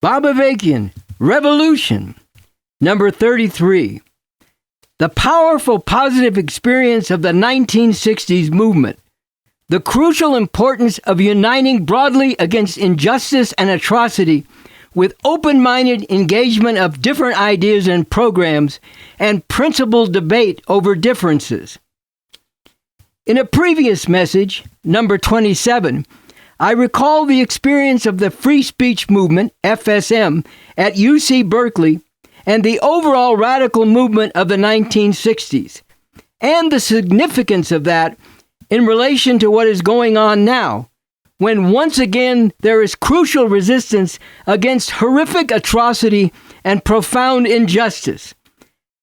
Bobavakian Revolution. Number 33. The powerful positive experience of the 1960s movement. The crucial importance of uniting broadly against injustice and atrocity with open-minded engagement of different ideas and programs and principled debate over differences. In a previous message, number 27, I recall the experience of the free speech movement, FSM, at UC Berkeley and the overall radical movement of the 1960s, and the significance of that in relation to what is going on now, when once again there is crucial resistance against horrific atrocity and profound injustice,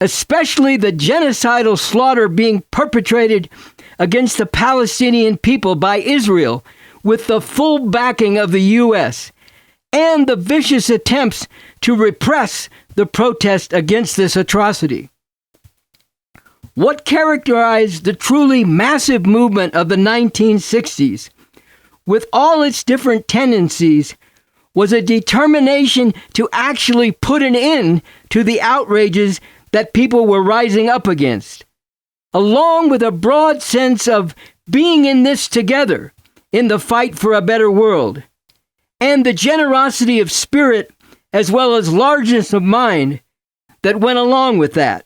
especially the genocidal slaughter being perpetrated against the Palestinian people by Israel with the full backing of the U.S., and the vicious attempts to repress the protest against this atrocity. What characterized the truly massive movement of the 1960s, with all its different tendencies, was a determination to actually put an end to the outrages that people were rising up against, along with a broad sense of being in this together in the fight for a better world, and the generosity of spirit as well as largeness of mind that went along with that.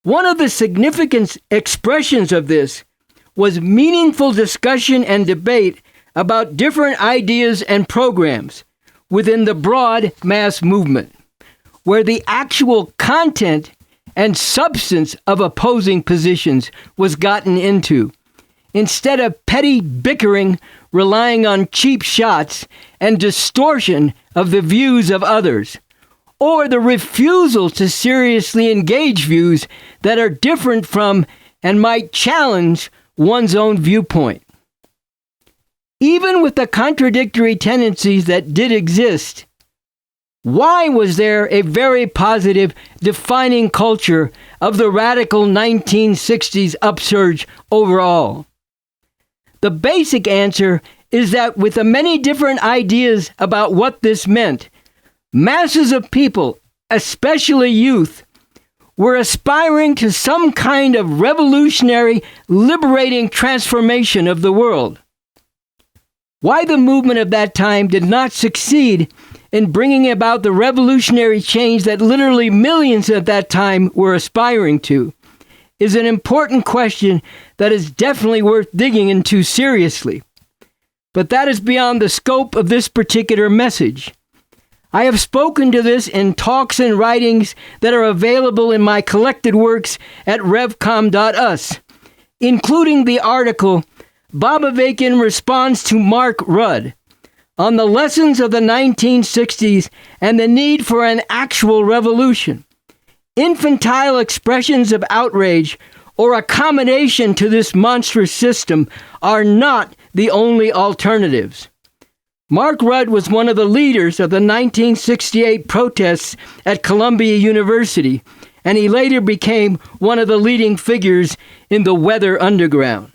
One of the significant expressions of this was meaningful discussion and debate about different ideas and programs within the broad mass movement, where the actual content and substance of opposing positions was gotten into, instead of petty bickering relying on cheap shots and distortion of the views of others, or the refusal to seriously engage views that are different from and might challenge one's own viewpoint. Even with the contradictory tendencies that did exist, why was there a very positive defining culture of the radical 1960s upsurge overall? The basic answer is that with the many different ideas about what this meant, masses of people, especially youth, were aspiring to some kind of revolutionary, liberating transformation of the world. Why the movement of that time did not succeed in bringing about the revolutionary change that literally millions at that time were aspiring to is an important question that is definitely worth digging into seriously. But that is beyond the scope of this particular message. I have spoken to this in talks and writings that are available in my collected works at revcom.us, including the article Bobavakian Response to Mark Rudd on the lessons of the 1960s and the need for an actual revolution. Infantile expressions of outrage or accommodation to this monstrous system are not the only alternatives. Mark Rudd was one of the leaders of the 1968 protests at Columbia University, and he later became one of the leading figures in the Weather Underground.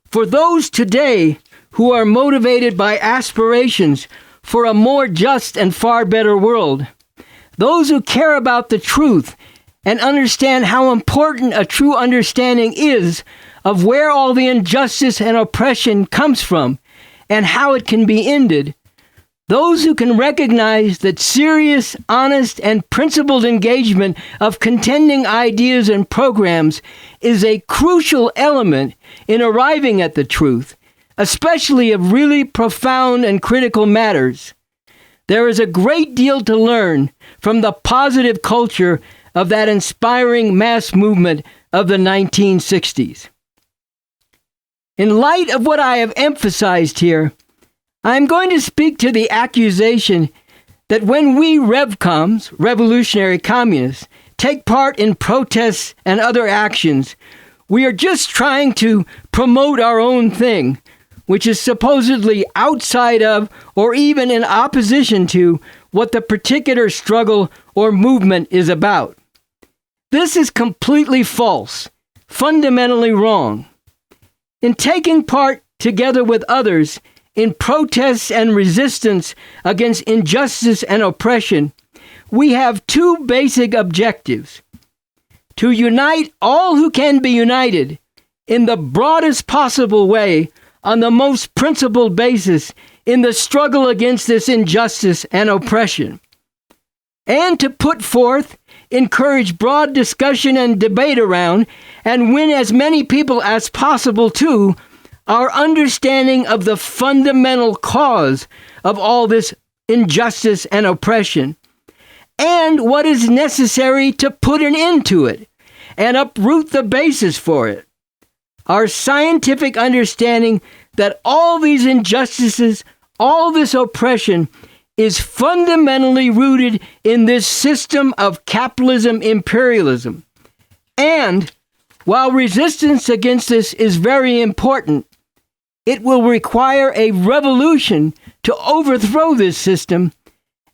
For those today who are motivated by aspirations for a more just and far better world, those who care about the truth and understand how important a true understanding is of where all the injustice and oppression comes from and how it can be ended, those who can recognize that serious, honest, and principled engagement of contending ideas and programs is a crucial element in arriving at the truth, especially of really profound and critical matters. There is a great deal to learn from the positive culture of that inspiring mass movement of the 1960s. In light of what I have emphasized here, I'm going to speak to the accusation that when we Revcoms, revolutionary communists, take part in protests and other actions, we are just trying to promote our own thing, which is supposedly outside of or even in opposition to what the particular struggle or movement is about. This is completely false, fundamentally wrong. In taking part together with others in protests and resistance against injustice and oppression, we have two basic objectives: to unite all who can be united in the broadest possible way on the most principled basis in the struggle against this injustice and oppression, and to put forth, encourage broad discussion and debate around, and win as many people as possible to our understanding of the fundamental cause of all this injustice and oppression, and what is necessary to put an end to it and uproot the basis for it. Our scientific understanding that all these injustices, all this oppression, is fundamentally rooted in this system of capitalism imperialism. And while resistance against this is very important, it will require a revolution to overthrow this system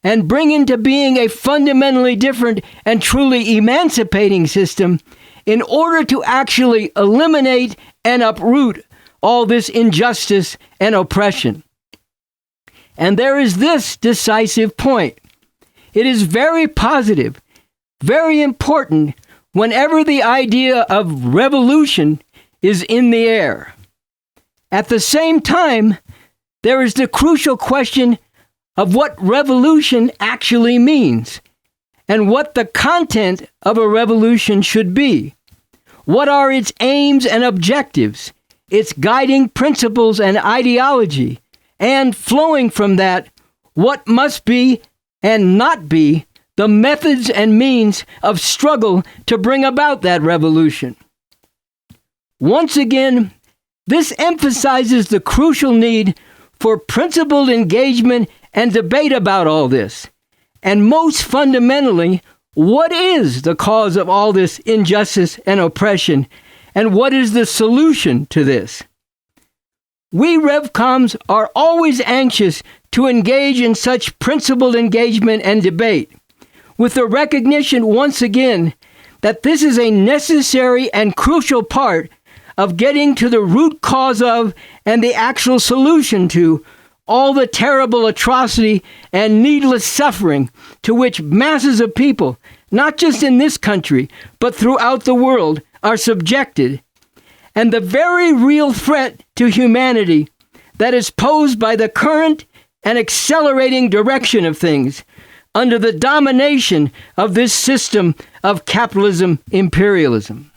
and bring into being a fundamentally different and truly emancipating system in order to actually eliminate and uproot all this injustice and oppression. And there is this decisive point. It is very positive, very important whenever the idea of revolution is in the air. At the same time, there is the crucial question of what revolution actually means and what the content of a revolution should be. What are its aims and objectives, its guiding principles and ideology, and flowing from that, what must be and not be the methods and means of struggle to bring about that revolution. Once again, this emphasizes the crucial need for principled engagement and debate about all this. And most fundamentally, what is the cause of all this injustice and oppression, and what is the solution to this? We Revcoms are always anxious to engage in such principled engagement and debate, with the recognition once again that this is a necessary and crucial part of getting to the root cause of and the actual solution to all the terrible atrocity and needless suffering to which masses of people, not just in this country, but throughout the world, are subjected, and the very real threat to humanity that is posed by the current and accelerating direction of things under the domination of this system of capitalism imperialism.